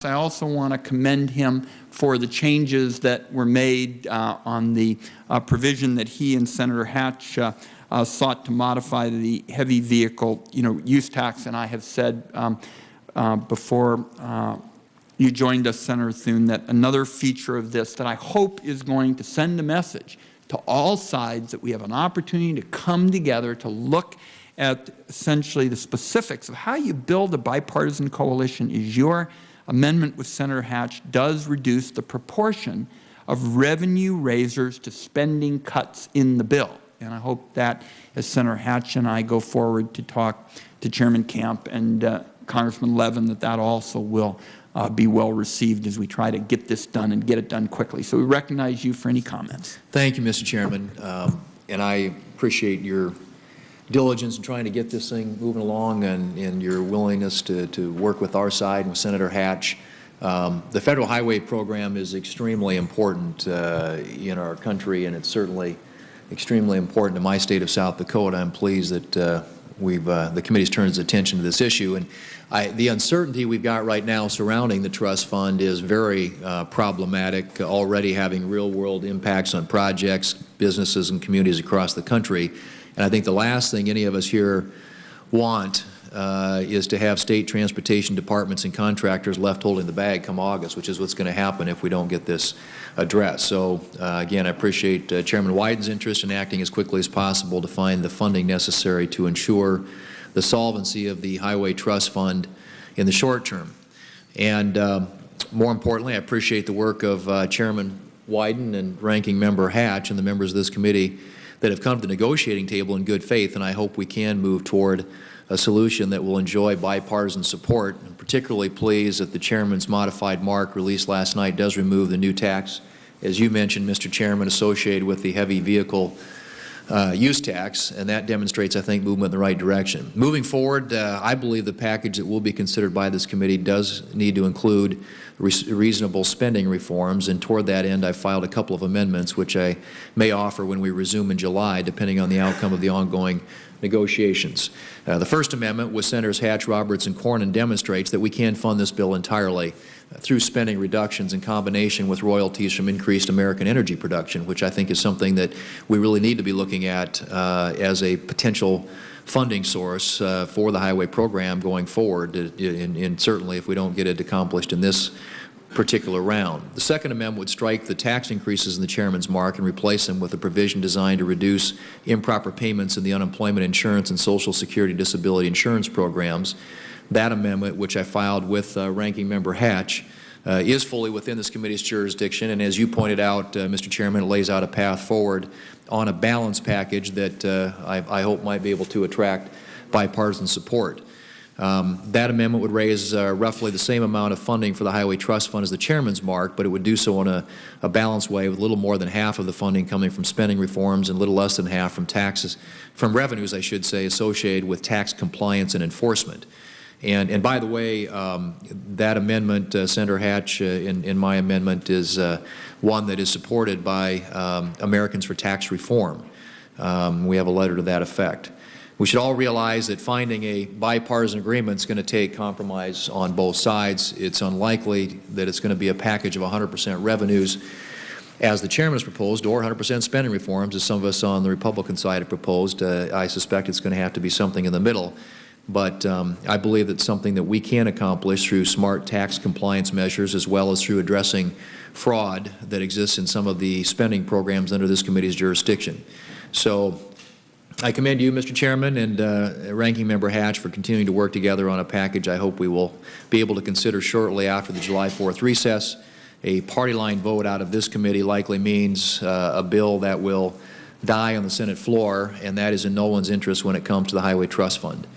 I also want to commend him for the changes that were made on the provision that he and Senator Hatch sought to modify the heavy vehicle, use tax. And I have said before you joined us, Senator Thune, that another feature of this that I hope is going to send a message to all sides that we have an opportunity to come together to look at essentially the specifics of how you build a bipartisan coalition is your amendment with Senator Hatch does reduce the proportion of revenue raisers to spending cuts in the bill. And I hope that as Senator Hatch and I go forward to talk to Chairman Camp and Congressman Levin, that also will be well received as we try to get this done and get it done quickly. So we recognize you for any comments. Thank you, Mr. Chairman. And I appreciate your diligence in trying to get this thing moving along and your willingness to work with our side and with Senator Hatch. The Federal Highway Program is extremely important in our country, and it's certainly extremely important to my state of South Dakota. I'm pleased that the committee's turned its attention to this issue. And the uncertainty we've got right now surrounding the trust fund is very problematic, already having real-world impacts on projects, businesses, and communities across the country. And I think the last thing any of us here want is to have state transportation departments and contractors left holding the bag come August, which is what's going to happen if we don't get this addressed. So, again, I appreciate Chairman Wyden's interest in acting as quickly as possible to find the funding necessary to ensure the solvency of the Highway Trust Fund in the short term. And more importantly, I appreciate the work of Chairman Wyden and Ranking Member Hatch and the members of this committee that have come to the negotiating table in good faith, and I hope we can move toward a solution that will enjoy bipartisan support. I'm particularly pleased that the Chairman's modified mark released last night does remove the new tax, as you mentioned, Mr. Chairman, associated with the heavy vehicle use tax, and that demonstrates, I think, movement in the right direction. Moving forward, I believe the package that will be considered by this committee does need to include reasonable spending reforms, and toward that end, I filed a couple of amendments, which I may offer when we resume in July, depending on the outcome of the ongoing negotiations. The first amendment with Senators Hatch, Roberts, and Cornyn demonstrates that we can fund this bill entirely through spending reductions in combination with royalties from increased American energy production, which I think is something that we really need to be looking at as a potential funding source for the highway program going forward, and certainly if we don't get it accomplished in this particular round. The second amendment would strike the tax increases in the Chairman's mark and replace them with a provision designed to reduce improper payments in the unemployment insurance and Social Security disability insurance programs. That amendment, which I filed with Ranking Member Hatch, is fully within this committee's jurisdiction, and as you pointed out, Mr. Chairman, it lays out a path forward on a balanced package that I hope might be able to attract bipartisan support. That amendment would raise roughly the same amount of funding for the Highway Trust Fund as the Chairman's mark, but it would do so in a balanced way, with a little more than half of the funding coming from spending reforms and a little less than half from taxes, from revenues, I should say, associated with tax compliance and enforcement. And by the way, that amendment, Senator Hatch, in my amendment, is one that is supported by Americans for Tax Reform. We have a letter to that effect. We should all realize that finding a bipartisan agreement is going to take compromise on both sides. It's unlikely that it's going to be a package of 100% revenues, as the Chairman has proposed, or 100% spending reforms, as some of us on the Republican side have proposed. I suspect it's going to have to be something in the middle. But I believe that's something that we can accomplish through smart tax compliance measures, as well as through addressing fraud that exists in some of the spending programs under this committee's jurisdiction. So I commend you, Mr. Chairman, and Ranking Member Hatch for continuing to work together on a package I hope we will be able to consider shortly after the July 4th recess. A party line vote out of this committee likely means a bill that will die on the Senate floor, and that is in no one's interest when it comes to the Highway Trust Fund.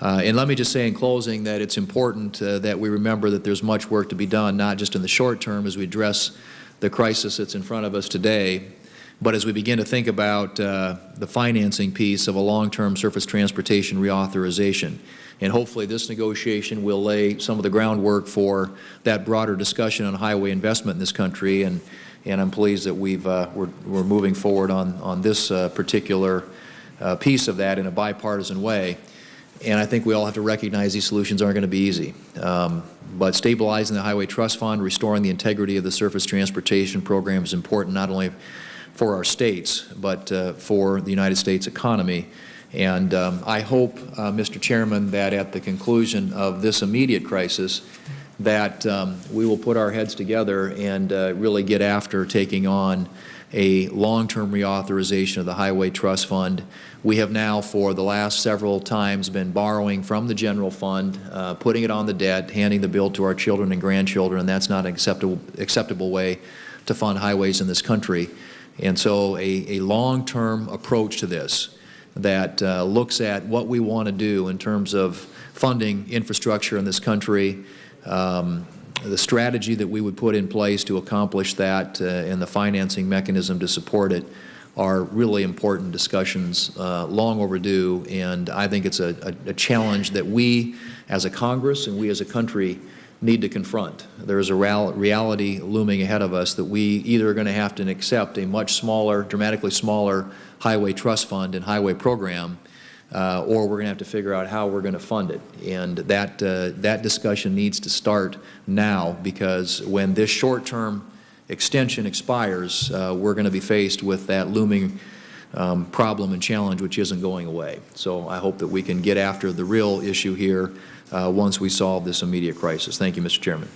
And let me just say in closing that it's important that we remember that there's much work to be done, not just in the short term as we address the crisis that's in front of us today, but as we begin to think about the financing piece of a long-term surface transportation reauthorization. And hopefully this negotiation will lay some of the groundwork for that broader discussion on highway investment in this country. And I'm pleased that we're moving forward on this particular piece of that in a bipartisan way. And I think we all have to recognize these solutions aren't going to be easy. But stabilizing the Highway Trust Fund, restoring the integrity of the surface transportation program is important not only for our states, but for the United States economy. And I hope, Mr. Chairman, that at the conclusion of this immediate crisis, that we will put our heads together and really get after taking on a long-term reauthorization of the Highway Trust Fund. We have now, for the last several times, been borrowing from the general fund, putting it on the debt, handing the bill to our children and grandchildren, and that's not an acceptable way to fund highways in this country. And so a long-term approach to this that looks at what we want to do in terms of funding infrastructure in this country, the strategy that we would put in place to accomplish that, and the financing mechanism to support it are really important discussions, long overdue, and I think it's a challenge that we as a Congress and we as a country need to confront. There's a reality looming ahead of us that we either are going to have to accept a much smaller, dramatically smaller highway trust fund and highway program, or we're going to have to figure out how we're going to fund it. And that discussion needs to start now, because when this short-term extension expires, we're going to be faced with that looming problem and challenge which isn't going away. So I hope that we can get after the real issue here once we solve this immediate crisis. Thank you, Mr. Chairman.